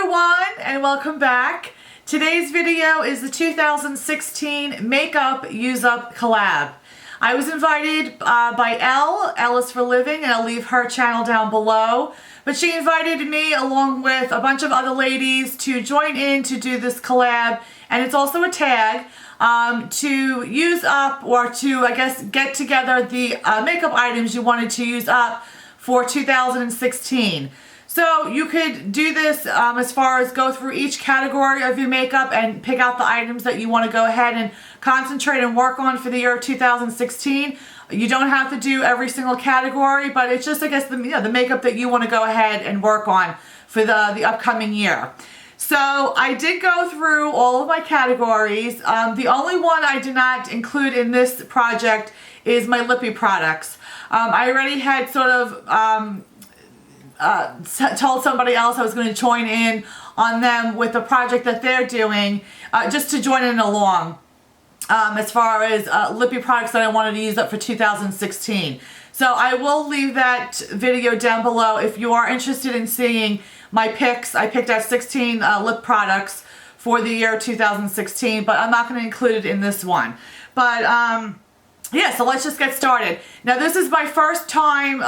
everyone and welcome back. Today's video is the 2016 Makeup Use Up Collab. I was invited by Elle is for Living, and I'll leave her channel down below. But she invited me along with a bunch of other ladies to join in to do this collab, and it's also a tag to use up, or to, I guess, get together the makeup items you wanted to use up for 2016. So you could do this as far as go through each category of your makeup and pick out the items that you want to go ahead and concentrate and work on for the year 2016. You don't have to do every single category, but it's just, I guess, the makeup that you want to go ahead and work on for the upcoming year. So I did go through all of my categories. The only one I did not include in this project is my lippy products. I already had sort of told somebody else I was going to join in on them with the project that they're doing, just to join in along as far as lippy products that I wanted to use up for 2016. So I will leave that video down below if you are interested in seeing my picks. I picked out 16 lip products for the year 2016, but I'm not going to include it in this one. But yeah, so let's just get started. Now, this is my first time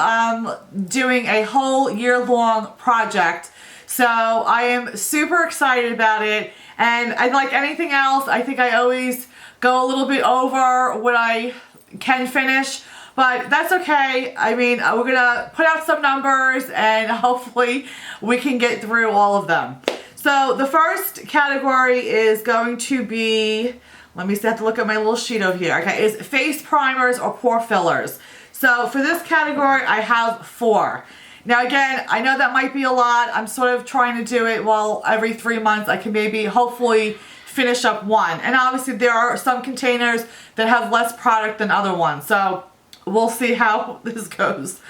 doing a whole year-long project, so I am super excited about it. And like anything else, I think I always go a little bit over what I can finish, but that's okay. I mean, we're gonna put out some numbers and hopefully we can get through all of them. So the first category is going to be, let me see, I have to look at my little sheet over here. Okay, is face primers or pore fillers. So for this category, I have 4. Now again, I know that might be a lot. I'm sort of trying to do it, well, every 3 months I can maybe, hopefully, finish up one. And obviously there are some containers that have less product than other ones. So we'll see how this goes.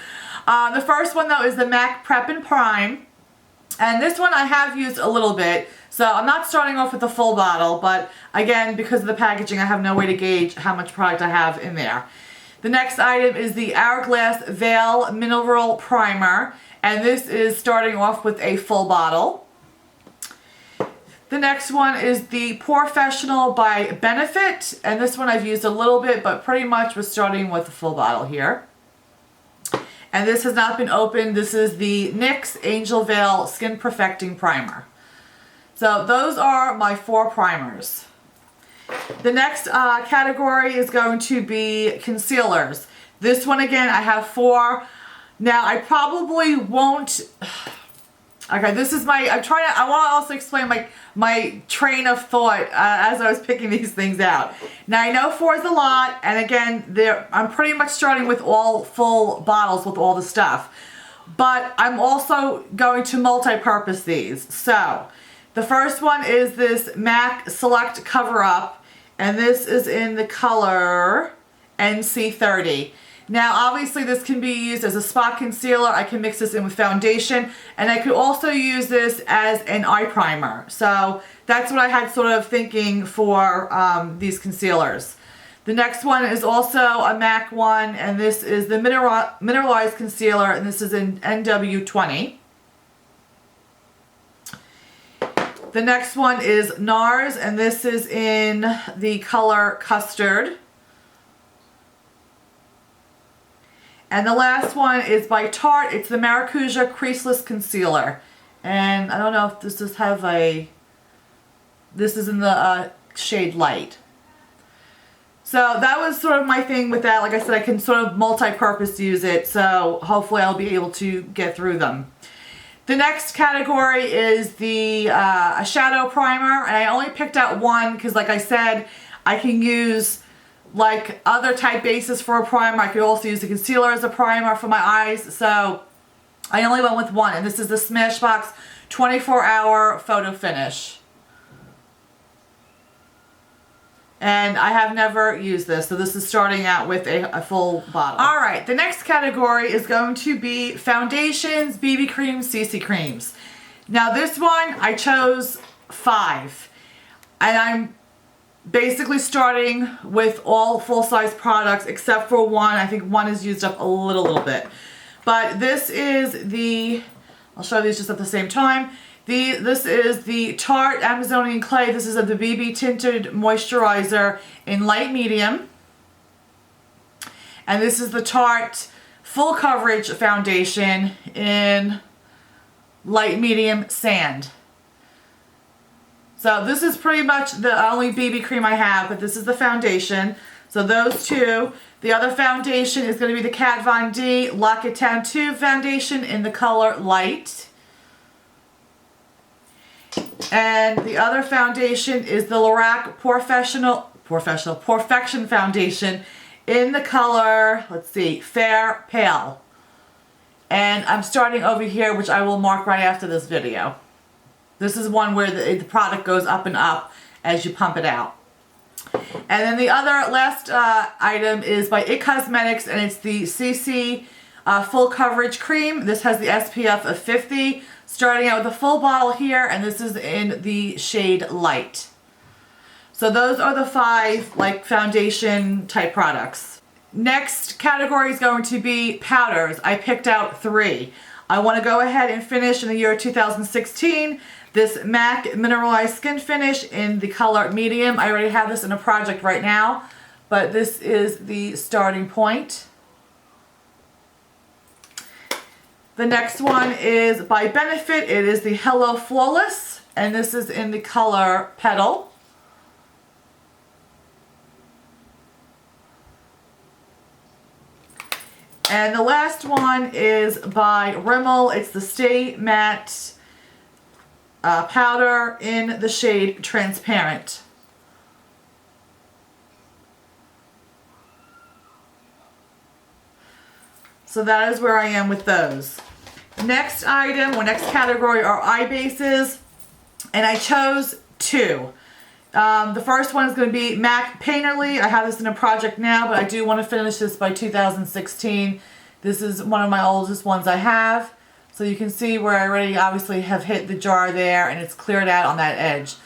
The first one though is the MAC Prep and Prime. And this one I have used a little bit. So I'm not starting off with the full bottle, but again, because of the packaging, I have no way to gauge how much product I have in there. The next item is the Hourglass Veil Mineral Primer, and this is starting off with a full bottle. The next one is the Porefessional by Benefit, and this one I've used a little bit, but pretty much was starting with a full bottle here. And this has not been opened. This is the NYX Angel Veil Skin Perfecting Primer. So those are my 4 primers. The next category is going to be concealers. This one again, I have 4. Now I probably won't, okay, this is my, I want to also explain my train of thought as I was picking these things out. Now I know 4 is a lot, and again, I'm pretty much starting with all full bottles with all the stuff. But I'm also going to multi-purpose these. So the first one is this MAC Select Cover Up, and this is in the color NC30. Now obviously this can be used as a spot concealer. I can mix this in with foundation, and I could also use this as an eye primer. So that's what I had sort of thinking for these concealers. The next one is also a MAC one, and this is the Mineralized Concealer, and this is in NW20. The next one is NARS, and this is in the color Custard. And the last one is by Tarte. It's the Maracuja Creaseless Concealer. And I don't know if this does have a, this is in the shade Light. So that was sort of my thing with that. Like I said, I can sort of multi-purpose use it, so hopefully I'll be able to get through them. The next category is the a shadow primer, and I only picked out one because, like I said, I can use like other type bases for a primer. I could also use the concealer as a primer for my eyes, so I only went with one, and this is the Smashbox 24-Hour Photo Finish. And I have never used this, so this is starting out with a full bottle. Alright, the next category is going to be foundations, BB creams, CC creams. Now this one, I chose 5. And I'm basically starting with all full-size products except for one. I think one is used up a little bit. But this is the, I'll show these just at the same time, This is the Tarte Amazonian Clay. This is the BB Tinted Moisturizer in light medium. And this is the Tarte Full Coverage Foundation in light medium sand. So this is pretty much the only BB cream I have, but this is the foundation. So those two. The other foundation is going to be the Kat Von D Lock It Down 2 foundation in the color Light. And the other foundation is the Lorac Perfection Foundation in the color, let's see, Fair Pale. And I'm starting over here, which I will mark right after this video. This is one where the product goes up and up as you pump it out. And then the other last item is by IT Cosmetics, and it's the CC Full Coverage Cream. This has the SPF of 50, starting out with a full bottle here, and this is in the shade Light. So those are the 5 like foundation type products. Next category is going to be powders. I picked out 3. I want to go ahead and finish in the year 2016 this MAC Mineralized Skin Finish in the color Medium. I already have this in a project right now, but this is the starting point. The next one is by Benefit. It is the Hello Flawless, and this is in the color Petal. And the last one is by Rimmel. It's the Stay Matte powder in the shade Transparent. So that is where I am with those. Next item, or next category, are eye bases, and I chose 2. The first one is going to be MAC Painterly. I have this in a project now, but I do want to finish this by 2016. This is one of my oldest ones I have. So you can see where I already obviously have hit the jar there, and it's cleared out on that edge.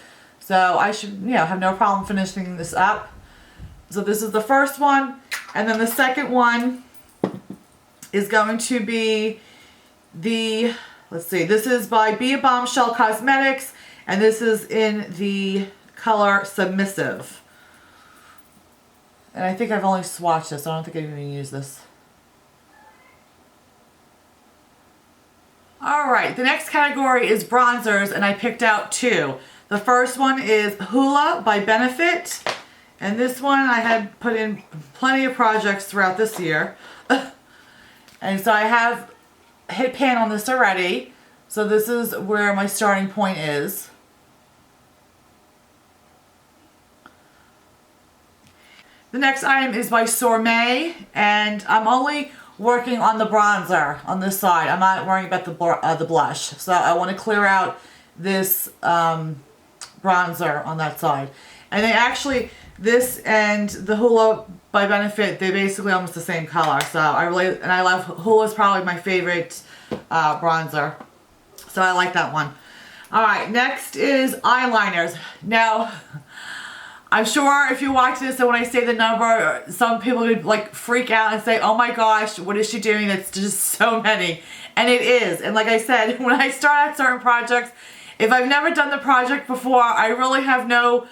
So I should, have no problem finishing this up. So this is the first one. And then the second one is going to be the, let's see, this is by Be a Bombshell Cosmetics, and this is in the color Submissive. And I think I've only swatched this. I don't think I've even used this. Alright, the next category is bronzers, and I picked out 2. The first one is Hoola by Benefit, and this one I had put in plenty of projects throughout this year. And so I have hit pan on this already, so this is where my starting point is. The next item is by Sormay, and I'm only working on the bronzer on this side. I'm not worrying about the blush. So I want to clear out this bronzer on that side. And they actually, this and the Hoola by Benefit, they're basically almost the same color. So I love, Hoola's probably my favorite bronzer. So I like that one. Alright, next is eyeliners. Now, I'm sure if you watch this and when I say the number, some people would like freak out and say, oh my gosh, what is she doing? That's just so many. And it is. And like I said, when I start out certain projects, if I've never done the project before, I really have no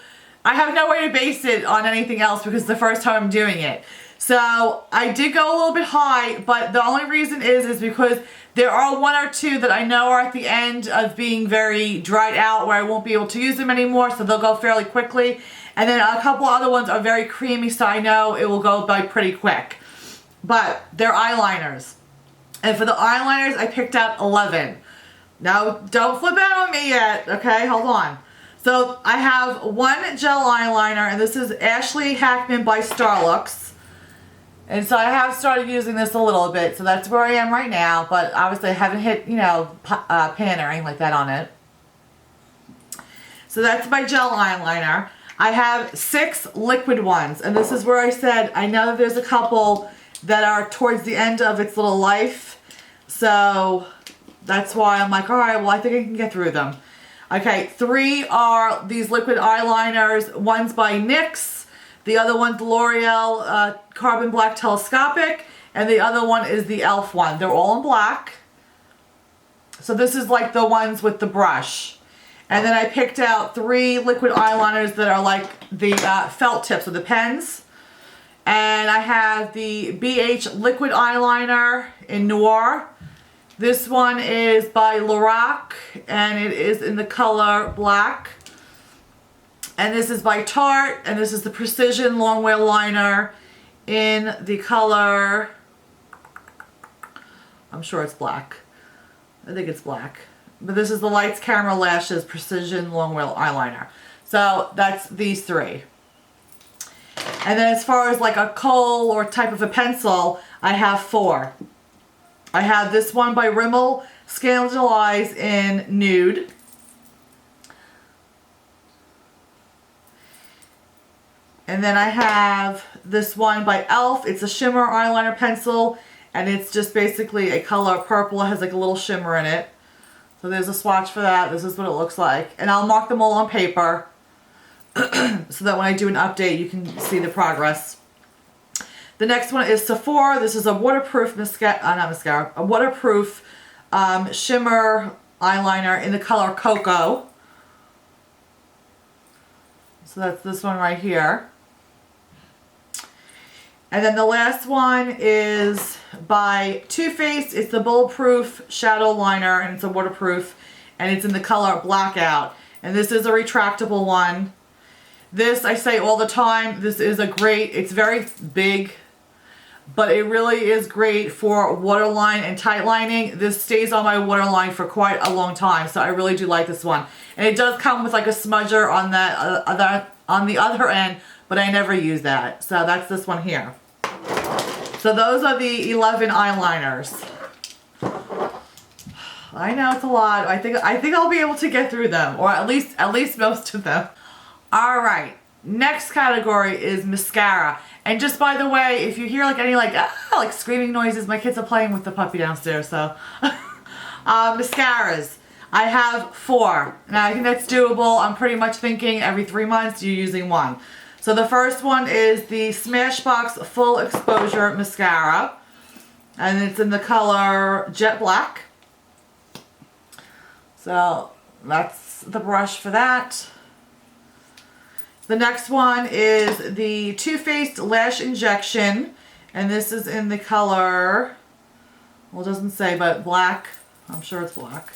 way to base it on anything else because it's the first time I'm doing it. So I did go a little bit high, but the only reason is because there are 1 or 2 that I know are at the end of being very dried out where I won't be able to use them anymore, so they'll go fairly quickly. And then a couple other ones are very creamy, so I know it will go by pretty quick. But they're eyeliners. And for the eyeliners, I picked out 11. Now, don't flip out on me yet, okay? Hold on. So I have 1 gel eyeliner, and this is Ashley Hackman by Starlux. And so I have started using this a little bit, so that's where I am right now. But obviously I haven't hit, pan or anything like that on it. So that's my gel eyeliner. I have 6 liquid ones, and this is where I said I know that there's a couple that are towards the end of its little life. So that's why I'm like, alright, well I think I can get through them. Okay, 3 are these liquid eyeliners. One's by NYX. The other one's L'Oreal Carbon Black Telescopic. And the other one is the e.l.f. one. They're all in black. So this is like the ones with the brush. And then I picked out 3 liquid eyeliners that are like the felt tips of the pens. And I have the BH liquid eyeliner in Noir. This one is by Lorac, and it is in the color black. And this is by Tarte, and this is the Precision Longwear Liner in the color, I'm sure it's black. I think it's black. But this is the Lights Camera Lashes Precision Longwear Eyeliner. So that's these 3. And then as far as like a kohl or type of a pencil, I have 4. I have this one by Rimmel, Scandalize in Nude. And then I have this one by e.l.f. It's a shimmer eyeliner pencil, and it's just basically a color purple. It has like a little shimmer in it. So there's a swatch for that. This is what it looks like. And I'll mark them all on paper so that when I do an update, you can see the progress. The next one is Sephora. This is a waterproof mascara, a waterproof shimmer eyeliner in the color Cocoa. So that's this one right here. And then the last one is by Too Faced. It's the Bulletproof Shadow Liner, and it's a waterproof, and it's in the color Blackout. And this is a retractable one. This, I say all the time, this is a great, it's very big, but it really is great for waterline and tight lining. This stays on my waterline for quite a long time, so I really do like this one. And it does come with like a smudger on that on the other end, but I never use that. So that's this one here. So those are the 11 eyeliners. I know it's a lot. I think I'll be able to get through them, or at least most of them. All right. Next category is mascara. And just by the way, if you hear like any like screaming noises, my kids are playing with the puppy downstairs. So mascaras. I have 4. Now I think that's doable. I'm pretty much thinking every 3 months you're using one. So the first one is the Smashbox Full Exposure Mascara. And it's in the color Jet Black. So that's the brush for that. The next one is the Too Faced Lash Injection. And this is in the color, well, it doesn't say, but black. I'm sure it's black.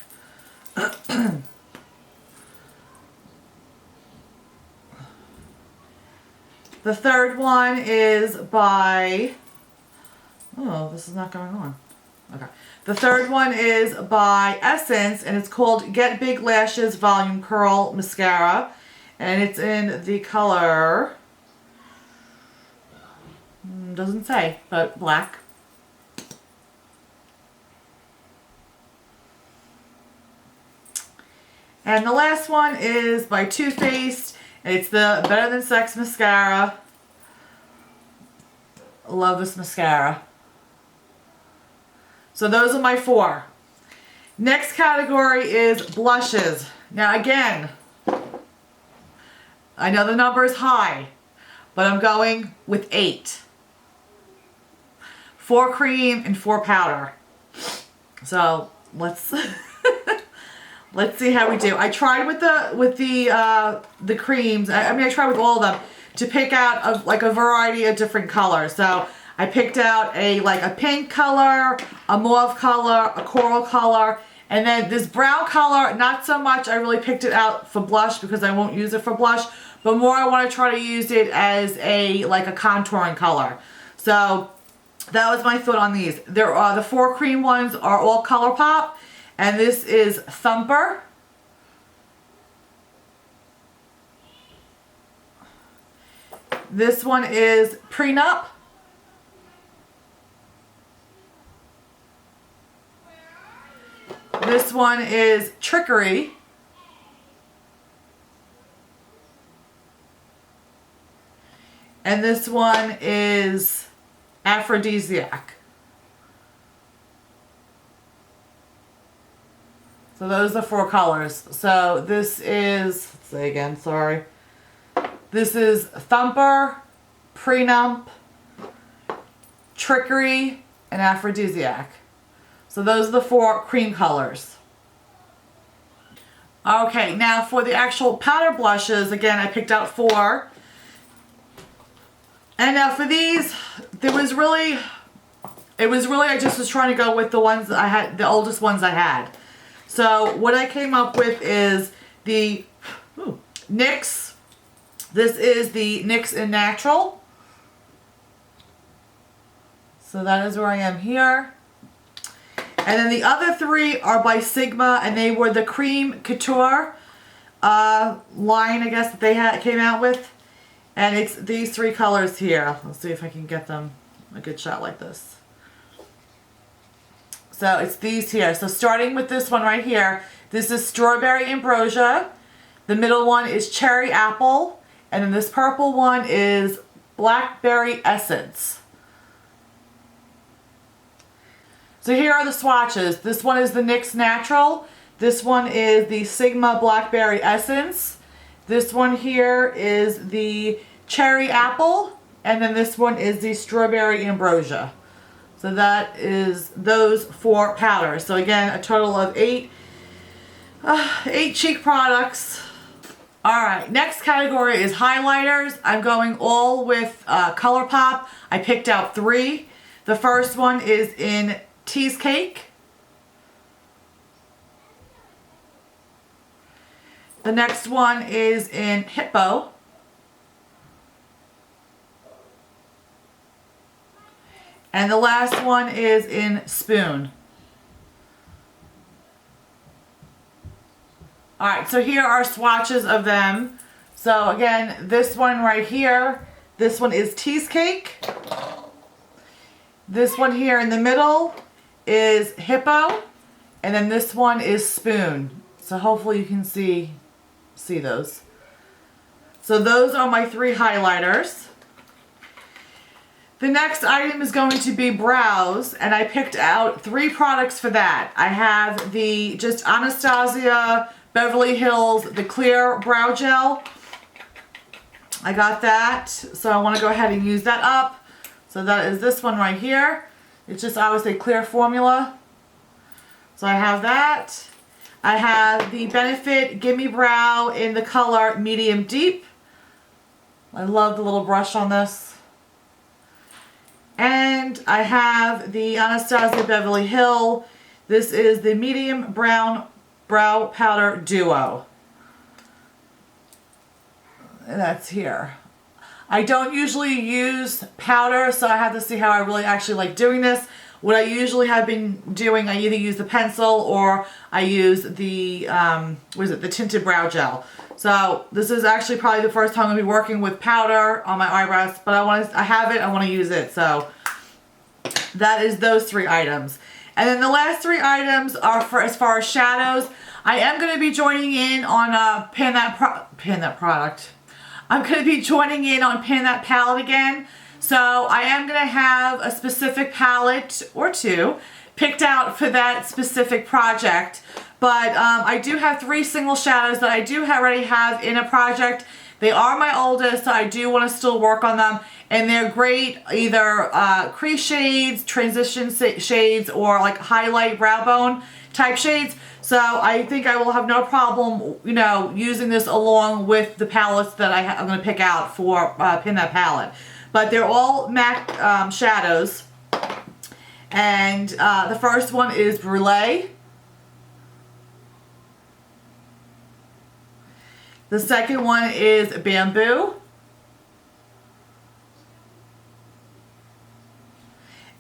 The third one is by, oh, this is not going on. Okay. The third one is by Essence, and it's called Get Big Lashes Volume Curl Mascara. And it's in the color, doesn't say, but black. And the last one is by Too Faced. It's the Better Than Sex Mascara. Love this mascara. So those are my 4. Next category is blushes. Now again, I know the number is high, but I'm going with 8. 4 cream and 4 powder. So let's let's see how we do. I tried with the creams. I tried with all of them to pick out a variety of different colors. So I picked out a pink color, a mauve color, a coral color, and then this brown color, not so much. I really picked it out for blush because I won't use it for blush, but more I want to try to use it as a contouring color. So that was my thought on these. There are the 4 cream ones are all ColourPop, and this is Thumper. This one is Prenup. This one is Trickery. And this one is Aphrodisiac. So those are the 4 colors. So this is, let's say again, sorry. This is Thumper, Prenup, Trickery, and Aphrodisiac. So those are the 4 cream colors. Okay, now for the actual powder blushes, again, I picked out 4. And now for these, I just was trying to go with the ones that I had, the oldest ones I had. So what I came up with is the NYX. This is the NYX in Natural. So that is where I am here. And then the other 3 are by Sigma, and they were the Cream Couture line, I guess, that they came out with. And it's these 3 colors here. Let's see if I can get them a good shot like this. So it's these here. So starting with this one right here, this is Strawberry Ambrosia. The middle one is Cherry Apple. And then this purple one is Blackberry Essence. So here are the swatches. This one is the NYX Natural. This one is the Sigma Blackberry Essence. This one here is the Cherry Apple, and then this one is the Strawberry Ambrosia. So that is those 4 powders. So again, a total of 8 cheek products. Alright, next category is highlighters. I'm going all with ColourPop. I picked out 3. The first one is in Cheesecake. The next one is in Hippo. And the last one is in Spoon. Alright, so here are swatches of them. So again, this one right here, this one is Cheesecake. This one here in the middle is Hippo. And then this one is Spoon. So hopefully you can see those. So those are my 3 highlighters. The next item is going to be brows, and I picked out 3 products for that. I have the just Anastasia Beverly Hills, the clear brow gel. I got that, so I want to go ahead and use that up. So that is this one right here. It's just obviously clear formula. So I have that. I have the Benefit Gimme Brow in the color Medium Deep. I love the little brush on this. And I have the Anastasia Beverly Hill. This is the Medium Brown Brow Powder Duo. And that's here. I don't usually use powder, so I have to see how I really actually like doing this. What I usually have been doing, I either use the pencil or I use the, the tinted brow gel. So this is actually probably the first time I'm going to be working with powder on my eyebrows, but I have it, I want to use it. So that is those 3 items. And then the last 3 items are for as far as shadows. I am going to be joining in on Pan That Product. I'm going to be joining in on Pan That Palette again. So I am going to have a specific palette or 2 picked out for that specific project. But I do have 3 single shadows that I do already have in a project. They are my oldest, so I do want to still work on them. And they're great either crease shades, transition shades, or like highlight brow bone type shades. So I think I will have no problem, you know, using this along with the palettes that I'm going to pick out for Pan That Palette. But they're all MAC shadows. And the first one is Brulee. The second one is Bamboo.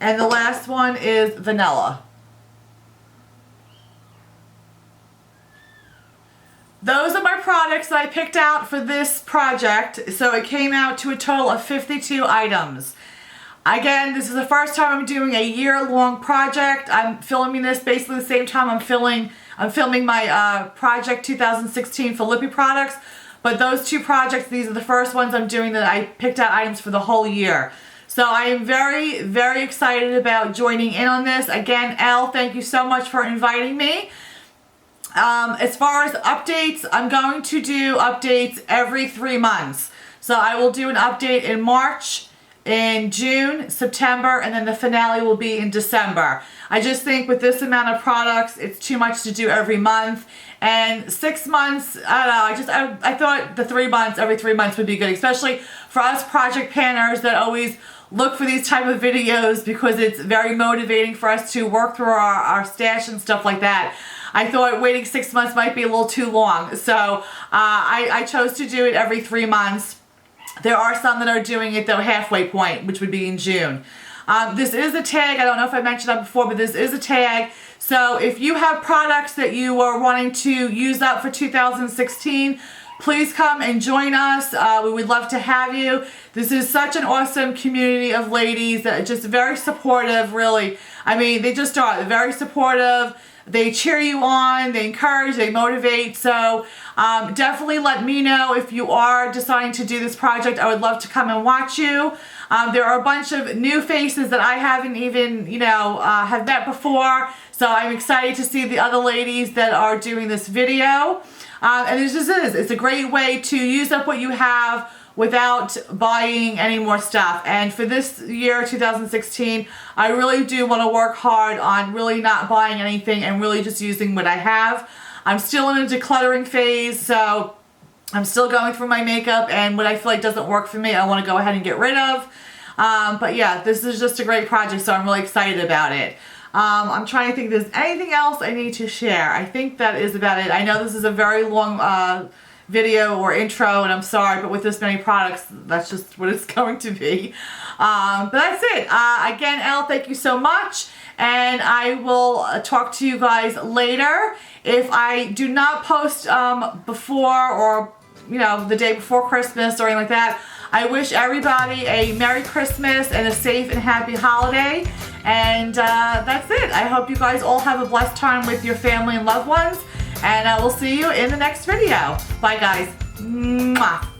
And the last one is Vanilla. Those are my products that I picked out for this project. So it came out to a total of 52 items. Again, this is the first time I'm doing a year-long project. I'm filming this basically the same time I'm filming my project 2016 for Lippy products. But those 2 projects, these are the first ones I'm doing that I picked out items for the whole year. So I am very, very excited about joining in on this. Again, Elle, thank you so much for inviting me. As far as updates, I'm going to do updates every 3 months. So I will do an update in March, in June, September, and then the finale will be in December. I just think with this amount of products, it's too much to do every month. And 6 months, I don't know, I thought the 3 months, every 3 months would be good, especially for us project planners that always look for these type of videos because it's very motivating for us to work through our stash and stuff like that. I thought waiting 6 months might be a little too long. So I chose to do it every 3 months. There are some that are doing it though halfway point, which would be in June. This is a tag. I don't know if I mentioned that before, but this is a tag. So if you have products that you are wanting to use up for 2016, please come and join us. We would love to have you. This is such an awesome community of ladies that are just very supportive, really. I mean, they just are. They're very supportive. They cheer you on, they encourage, they motivate. So definitely let me know if you are deciding to do this project. I would love to come and watch you. There are a bunch of new faces that I haven't even, have met before. So I'm excited to see the other ladies that are doing this video. And it just is. It's a great way to use up what you have without buying any more stuff. And for this year, 2016, I really do want to work hard on really not buying anything and really just using what I have. I'm still in a decluttering phase, so I'm still going through my makeup, and what I feel like doesn't work for me, I want to go ahead and get rid of. But yeah, this is just a great project, so I'm really excited about it. I'm trying to think if there's anything else I need to share. I think that is about it. I know this is a very long video or intro, and I'm sorry, but with this many products, that's just what it's going to be. But that's it. Again, Elle, thank you so much, and I will talk to you guys later. If I do not post before, or the day before Christmas or anything like that, I wish everybody a Merry Christmas and a safe and happy holiday. And that's it. I hope you guys all have a blessed time with your family and loved ones. And I will see you in the next video. Bye, guys. Mwah.